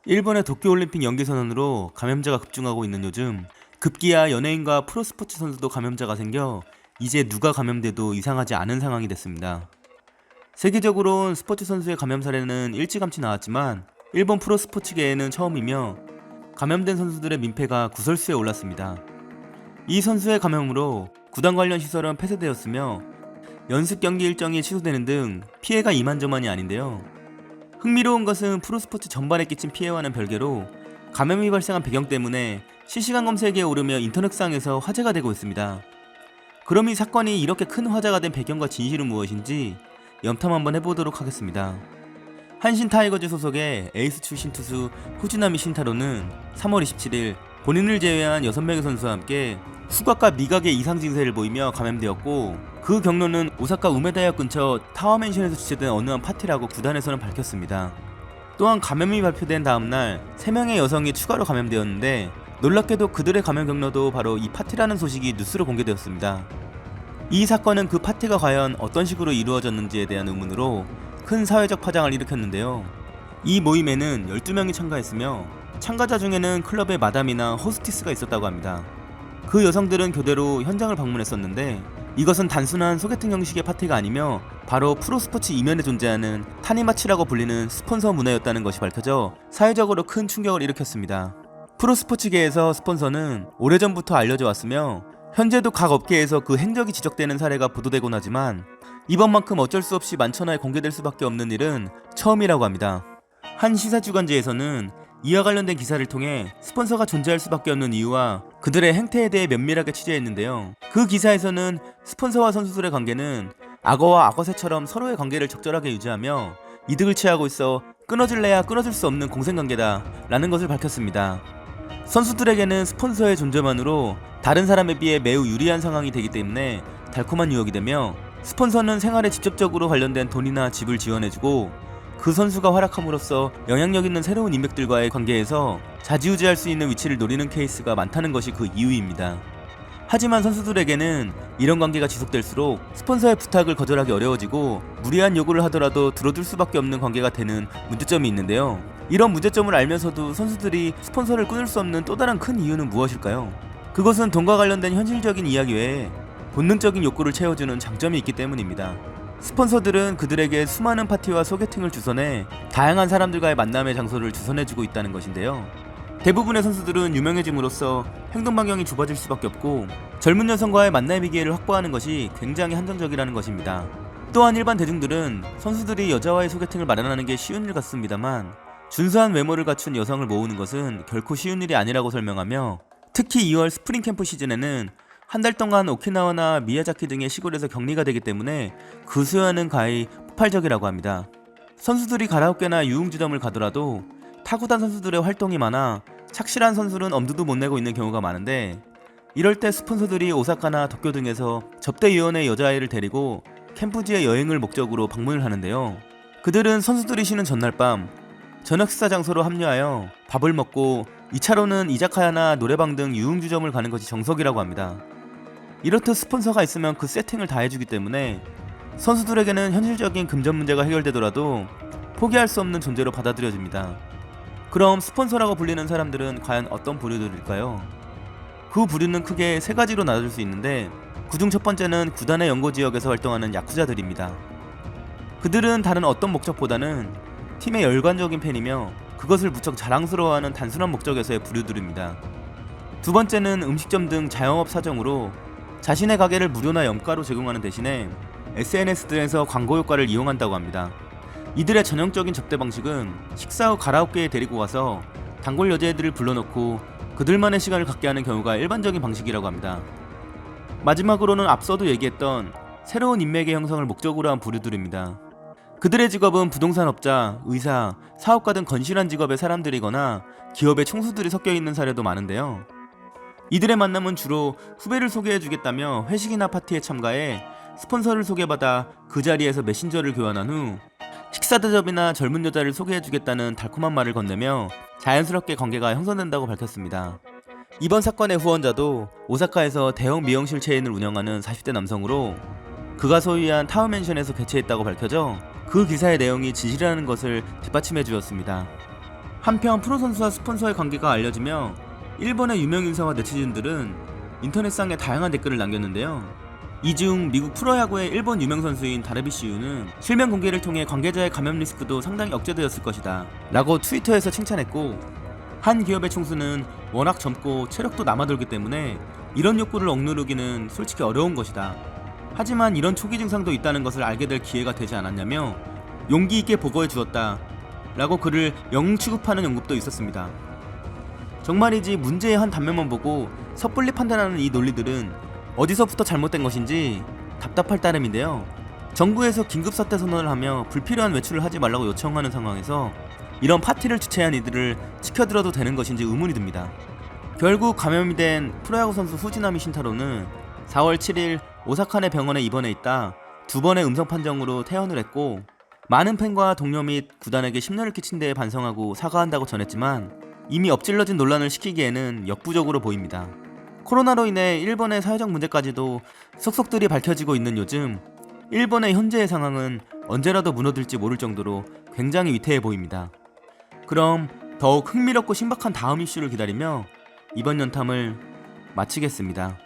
일본의 도쿄올림픽 연기선언으로 감염자가 급증하고 있는 요즘 급기야 연예인과 프로스포츠 선수도 감염자가 생겨 이제 누가 감염돼도 이상하지 않은 상황이 됐습니다. 세계적으로는 스포츠 선수의 감염 사례는 일찌감치 나왔지만 일본 프로스포츠계에는 처음이며 감염된 선수들의 민폐가 구설수에 올랐습니다. 이 선수의 감염으로 구단 관련 시설은 폐쇄되었으며 연습 경기 일정이 취소되는 등 피해가 이만저만이 아닌데요. 흥미로운 것은 프로스포츠 전반에 끼친 피해와는 별개로 감염이 발생한 배경 때문에 실시간 검색에 오르며 인터넷상에서 화제가 되고 있습니다. 그럼 이 사건이 이렇게 큰 화제가 된 배경과 진실은 무엇인지 염탐 한번 해보도록 하겠습니다. 한신 타이거즈 소속의 에이스 출신 투수 후즈나미 신타로는 3월 27일 본인을 제외한 6명의 선수와 함께 후각과 미각의 이상 증세를 보이며 감염되었고, 그 경로는 오사카 우메다역 근처 타워맨션에서 주최된 어느 한 파티라고 구단에서는 밝혔습니다. 또한 감염이 발표된 다음날 3명의 여성이 추가로 감염되었는데, 놀랍게도 그들의 감염 경로도 바로 이 파티라는 소식이 뉴스로 공개되었습니다. 이 사건은 그 파티가 과연 어떤 식으로 이루어졌는지에 대한 의문으로 큰 사회적 파장을 일으켰는데요. 이 모임에는 12명이 참가했으며 참가자 중에는 클럽의 마담이나 호스티스가 있었다고 합니다. 그 여성들은 교대로 현장을 방문했었는데, 이것은 단순한 소개팅 형식의 파티가 아니며 바로 프로스포츠 이면에 존재하는 타니마치라고 불리는 스폰서 문화였다는 것이 밝혀져 사회적으로 큰 충격을 일으켰습니다. 프로스포츠계에서 스폰서는 오래전부터 알려져 왔으며 현재도 각 업계에서 그 행적이 지적되는 사례가 보도되곤 하지만 이번만큼 어쩔 수 없이 만천하에 공개될 수밖에 없는 일은 처음이라고 합니다. 한 시사주간지에서는 이와 관련된 기사를 통해 스폰서가 존재할 수밖에 없는 이유와 그들의 행태에 대해 면밀하게 취재했는데요. 그 기사에서는 스폰서와 선수들의 관계는 악어와 악어새처럼 서로의 관계를 적절하게 유지하며 이득을 취하고 있어 끊어질래야 끊어질 수 없는 공생관계다 라는 것을 밝혔습니다. 선수들에게는 스폰서의 존재만으로 다른 사람에 비해 매우 유리한 상황이 되기 때문에 달콤한 유혹이 되며, 스폰서는 생활에 직접적으로 관련된 돈이나 집을 지원해주고 그 선수가 활약함으로써 영향력 있는 새로운 인맥들과의 관계에서 좌지우지할 수 있는 위치를 노리는 케이스가 많다는 것이 그 이유입니다. 하지만 선수들에게는 이런 관계가 지속될수록 스폰서의 부탁을 거절하기 어려워지고 무리한 요구를 하더라도 들어줄 수밖에 없는 관계가 되는 문제점이 있는데요. 이런 문제점을 알면서도 선수들이 스폰서를 끊을 수 없는 또 다른 큰 이유는 무엇일까요? 그것은 돈과 관련된 현실적인 이야기 외에 본능적인 욕구를 채워주는 장점이 있기 때문입니다. 스폰서들은 그들에게 수많은 파티와 소개팅을 주선해 다양한 사람들과의 만남의 장소를 주선해주고 있다는 것인데요. 대부분의 선수들은 유명해짐으로써 행동 반경이 좁아질 수밖에 없고 젊은 여성과의 만남의 기회를 확보하는 것이 굉장히 한정적이라는 것입니다. 또한 일반 대중들은 선수들이 여자와의 소개팅을 마련하는 게 쉬운 일 같습니다만, 준수한 외모를 갖춘 여성을 모으는 것은 결코 쉬운 일이 아니라고 설명하며, 특히 2월 스프링 캠프 시즌에는 한 달 동안 오키나와나 미야자키 등의 시골에서 격리가 되기 때문에 그 수요는 가히 폭발적이라고 합니다. 선수들이 가라오케나 유흥주점을 가더라도 타구단 선수들의 활동이 많아 착실한 선수는 엄두도 못 내고 있는 경우가 많은데, 이럴 때 스폰서들이 오사카나 도쿄 등에서 접대위원회 여자아이를 데리고 캠프지의 여행을 목적으로 방문을 하는데요. 그들은 선수들이 쉬는 전날 밤 저녁 식사 장소로 합류하여 밥을 먹고 2차로는 이자카야나 노래방 등 유흥주점을 가는 것이 정석이라고 합니다. 이렇듯 스폰서가 있으면 그 세팅을 다 해주기 때문에 선수들에게는 현실적인 금전 문제가 해결되더라도 포기할 수 없는 존재로 받아들여집니다. 그럼 스폰서라고 불리는 사람들은 과연 어떤 부류들일까요? 그 부류는 크게 3가지로 나눠질 수 있는데, 그중 첫 번째는 구단의 연고지역에서 활동하는 야쿠자들입니다. 그들은 다른 어떤 목적보다는 팀의 열광적인 팬이며 그것을 무척 자랑스러워하는 단순한 목적에서의 부류들입니다. 두 번째는 음식점 등 자영업 사정으로 자신의 가게를 무료나 염가로 제공하는 대신에 SNS들에서 광고 효과를 이용한다고 합니다. 이들의 전형적인 접대 방식은 식사 후 가라오케에 데리고 가서 단골 여자애들을 불러놓고 그들만의 시간을 갖게 하는 경우가 일반적인 방식이라고 합니다. 마지막으로는 앞서도 얘기했던 새로운 인맥의 형성을 목적으로 한 부류들입니다. 그들의 직업은 부동산업자, 의사, 사업가 등 건실한 직업의 사람들이거나 기업의 총수들이 섞여 있는 사례도 많은데요. 이들의 만남은 주로 후배를 소개해주겠다며 회식이나 파티에 참가해 스폰서를 소개받아 그 자리에서 메신저를 교환한 후 식사 대접이나 젊은 여자를 소개해주겠다는 달콤한 말을 건네며 자연스럽게 관계가 형성된다고 밝혔습니다. 이번 사건의 후원자도 오사카에서 대형 미용실 체인을 운영하는 40대 남성으로 그가 소유한 타워맨션에서 개최했다고 밝혀져 그 기사의 내용이 진실이라는 것을 뒷받침해 주었습니다. 한편 프로 선수와 스폰서의 관계가 알려지며 일본의 유명 인사와 네티즌들은 인터넷상에 다양한 댓글을 남겼는데요. 이 중 미국 프로야구의 일본 유명 선수인 다르비시 유는 실명 공개를 통해 관계자의 감염 리스크도 상당히 억제되었을 것이다 라고 트위터에서 칭찬했고, 한 기업의 총수는 워낙 젊고 체력도 남아돌기 때문에 이런 욕구를 억누르기는 솔직히 어려운 것이다. 하지만 이런 초기 증상도 있다는 것을 알게 될 기회가 되지 않았냐며 용기 있게 보고해 주었다 라고 그를 영웅 취급하는 언급도 있었습니다. 정말이지 문제의 한 단면만 보고 섣불리 판단하는 이 논리들은 어디서부터 잘못된 것인지 답답할 따름인데요. 정부에서 긴급사태 선언을 하며 불필요한 외출을 하지 말라고 요청하는 상황에서 이런 파티를 주최한 이들을 지켜들어도 되는 것인지 의문이 듭니다. 결국 감염이 된 프로야구 선수 후지나미 신타로는 4월 7일 오사카 내 병원에 입원해 있다 2번의 음성 판정으로 퇴원을 했고, 많은 팬과 동료 및 구단에게 심려를 끼친 데에 반성하고 사과한다고 전했지만 이미 엎질러진 논란을 시키기에는 역부족으로 보입니다. 코로나로 인해 일본의 사회적 문제까지도 속속들이 밝혀지고 있는 요즘, 일본의 현재의 상황은 언제라도 무너질지 모를 정도로 굉장히 위태해 보입니다. 그럼 더욱 흥미롭고 신박한 다음 이슈를 기다리며 이번 연탐을 마치겠습니다.